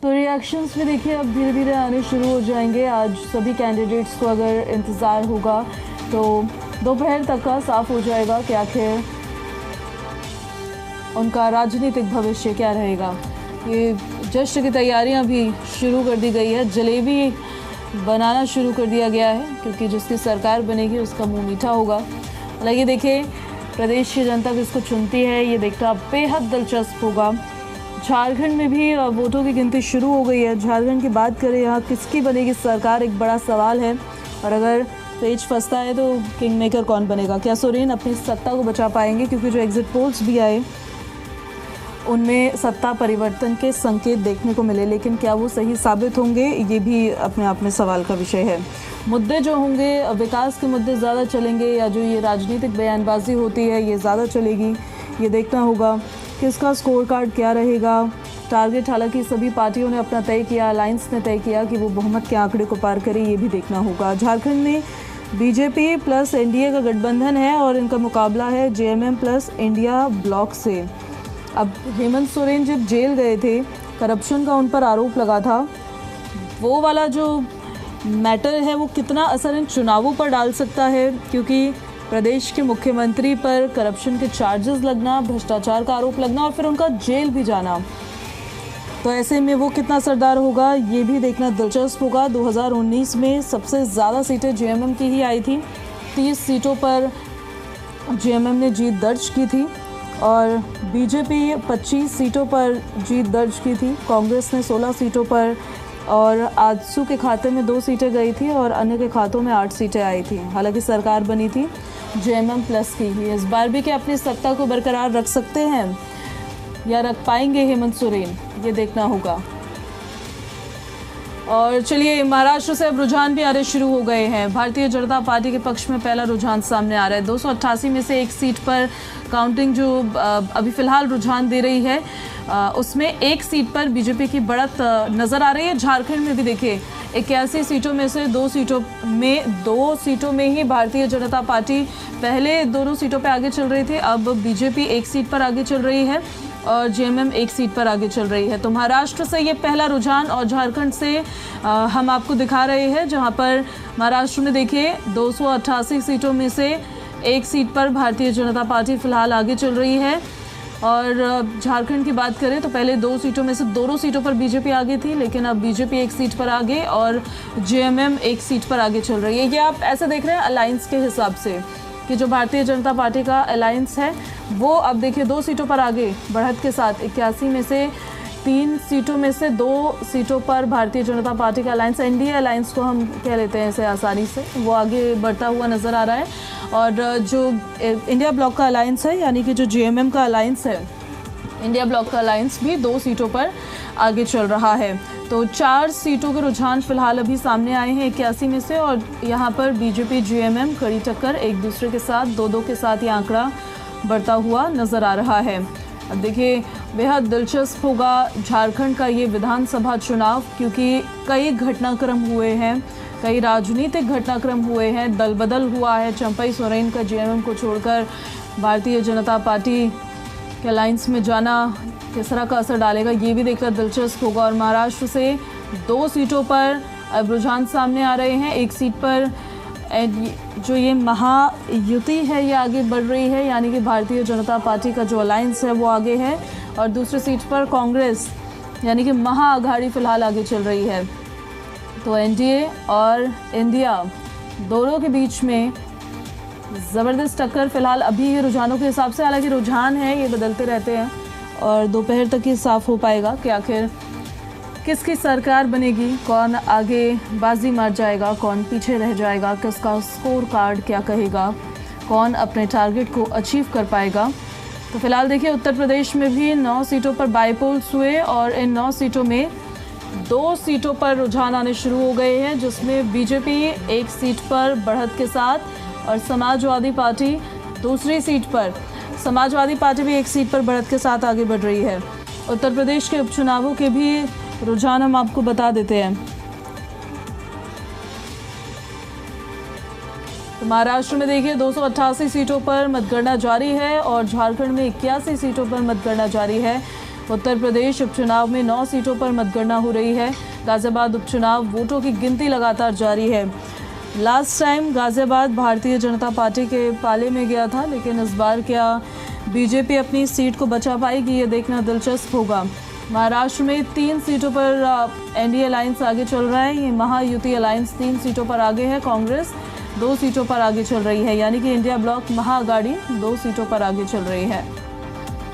तो रिएक्शंस भी देखिए अब धीरे धीरे आने शुरू हो जाएंगे। आज सभी कैंडिडेट्स को अगर इंतज़ार होगा तो दोपहर तक का साफ हो जाएगा कि आखिर उनका राजनीतिक भविष्य क्या रहेगा। ये जश्न की तैयारियां भी शुरू कर दी गई है, जलेबी बनाना शुरू कर दिया गया है क्योंकि जिसकी सरकार बनेगी उसका मुंह मीठा होगा। हालांकि देखिए प्रदेश की जनता किसको चुनती है ये देखना बेहद दिलचस्प होगा। झारखंड में भी वोटों की गिनती शुरू हो गई है। झारखंड की बात करें, यहाँ किसकी बनेगी सरकार एक बड़ा सवाल है और अगर पेच फंसता है तो किंग मेकर कौन बनेगा। क्या सोरेन अपनी सत्ता को बचा पाएंगे, क्योंकि जो एग्जिट पोल्स भी आए उनमें सत्ता परिवर्तन के संकेत देखने को मिले, लेकिन क्या वो सही साबित होंगे ये भी अपने आप में सवाल का विषय है। मुद्दे जो होंगे विकास के मुद्दे ज़्यादा चलेंगे या जो ये राजनीतिक बयानबाजी होती है ये ज़्यादा चलेगी, ये देखना होगा। किसका स्कोर कार्ड क्या रहेगा। टारगेट हालांकि सभी पार्टियों ने अपना तय किया, अलायंस ने तय किया कि वो बहुमत के आंकड़े को पार करे, ये भी देखना होगा। झारखंड में बीजेपी प्लस एनडीए का गठबंधन है और इनका मुकाबला है जेएमएम प्लस इंडिया ब्लॉक से। अब हेमंत सोरेन जब जेल गए थे, करप्शन का उन पर आरोप लगा था, वो वाला जो मैटर है वो कितना असर इन चुनावों पर डाल सकता है, क्योंकि प्रदेश के मुख्यमंत्री पर करप्शन के चार्जेस लगना, भ्रष्टाचार का आरोप लगना और फिर उनका जेल भी जाना, तो ऐसे में वो कितना असरदार होगा ये भी देखना दिलचस्प होगा। 2019 में सबसे ज़्यादा सीटें जेएमएम की ही आई थी। 30 सीटों पर जेएमएम ने जीत दर्ज की थी और बीजेपी 25 सीटों पर जीत दर्ज की थी। कांग्रेस ने 16 सीटों पर और आजसू के खाते में 2 सीटें गई थी और अन्य के खातों में 8 सीटें आई थी। हालांकि सरकार बनी थी जेएमएम प्लस की ही। इस बार भी क्या अपनी सत्ता को बरकरार रख सकते हैं या रख पाएंगे हेमंत सोरेन, ये देखना होगा। और चलिए महाराष्ट्र से अब रुझान भी आने शुरू हो गए हैं। भारतीय जनता पार्टी के पक्ष में पहला रुझान सामने आ रहा है। 288 में से एक सीट पर काउंटिंग जो अभी फिलहाल रुझान दे रही है उसमें एक सीट पर बीजेपी की बढ़त नजर आ रही है। झारखंड में भी देखिए 81 सीटों में से 2 सीटों में ही भारतीय जनता पार्टी पहले दोनों सीटों पर आगे चल रही थी, अब बीजेपी एक सीट पर आगे चल रही है और जेएमएम एक सीट पर आगे चल रही है। तो महाराष्ट्र से ये पहला रुझान और झारखंड से हम आपको दिखा रहे हैं, जहां पर महाराष्ट्र में देखिए 288 सीटों में से एक सीट पर भारतीय जनता पार्टी फिलहाल आगे चल रही है। और झारखंड की बात करें तो पहले 2 सीटों में से दोनों सीटों पर बीजेपी आगे थी, लेकिन अब बीजेपी एक सीट पर आगे और जेएमएम एक सीट पर आगे चल रही है। ये आप ऐसे देख रहे हैं अलायंस के हिसाब से कि जो भारतीय जनता पार्टी का अलायंस है वो अब देखिए 2 सीटों पर आगे बढ़त के साथ 81 में से 3 सीटों में से 2 सीटों पर भारतीय जनता पार्टी का अलायंस, एनडीए अलायंस को हम कह लेते हैं इसे आसानी से, वो आगे बढ़ता हुआ नज़र आ रहा है। और जो इंडिया ब्लॉक का अलायंस है यानी कि जो जेएमएम का अलायंस है, इंडिया ब्लॉक का अलायंस भी 2 सीटों पर आगे चल रहा है। तो 4 सीटों के रुझान फिलहाल अभी सामने आए हैं 81 में से और यहाँ पर बीजेपी जेएमएम कड़ी टक्कर एक दूसरे के साथ 2-2 के साथ ये आंकड़ा बढ़ता हुआ नजर आ रहा है। अब देखिए बेहद दिलचस्प होगा झारखंड का ये विधानसभा चुनाव, क्योंकि कई घटनाक्रम हुए हैं, कई राजनीतिक घटनाक्रम हुए हैं, दल बदल हुआ है। चंपई सोरेन का जेएमएम को छोड़कर भारतीय जनता पार्टी के अलायंस में जाना किस तरह का असर डालेगा ये भी देखकर दिलचस्प होगा। और महाराष्ट्र से 2 सीटों पर अब रुझान सामने आ रहे हैं। एक सीट पर जो ये महायुति है ये आगे बढ़ रही है, यानी कि भारतीय जनता पार्टी का जो अलायंस है वो आगे है और दूसरी सीट पर कांग्रेस यानी कि महाअघाड़ी फिलहाल आगे चल रही है। तो एनडीए और इंडिया दोनों के बीच में ज़बरदस्त टक्कर फिलहाल अभी ये रुझानों के हिसाब से, हालांकि रुझान है ये बदलते रहते हैं और दोपहर तक ही साफ हो पाएगा कि आखिर किसकी सरकार बनेगी, कौन आगे बाजी मार जाएगा, कौन पीछे रह जाएगा, किसका स्कोर कार्ड क्या कहेगा, कौन अपने टारगेट को अचीव कर पाएगा। तो फिलहाल देखिए उत्तर प्रदेश में भी 9 सीटों पर बाईपोल्स हुए और इन 9 सीटों में 2 सीटों पर रुझान आने शुरू हो गए हैं, जिसमें बीजेपी एक सीट पर बढ़त के साथ और समाजवादी पार्टी दूसरी सीट पर, समाजवादी पार्टी भी एक सीट पर बढ़त के साथ आगे बढ़ रही है। उत्तर प्रदेश के उपचुनावों के भी रुझान हम आपको बता देते हैं। तो महाराष्ट्र में देखिए 288 सीटों पर मतगणना जारी है और झारखंड में 81 सीटों पर मतगणना जारी है। उत्तर प्रदेश उपचुनाव में 9 सीटों पर मतगणना हो रही है। गाजियाबाद उपचुनाव वोटों की गिनती लगातार जारी है। Last time Ghaziabad Bharatiya Janata party के पाले में गया था, लेकिन इस बार क्या बीजेपी अपनी सीट को बचा पाएगी, ये देखना दिलचस्प होगा। महाराष्ट्र में 3 सीटों पर एनडीए अलायंस आगे चल रहा है। ये महायुति अलायंस 3 सीटों पर आगे है। कांग्रेस 2 सीटों पर आगे चल रही है, यानी कि इंडिया ब्लॉक महाअगाड़ी 2 सीटों पर आगे चल रही है।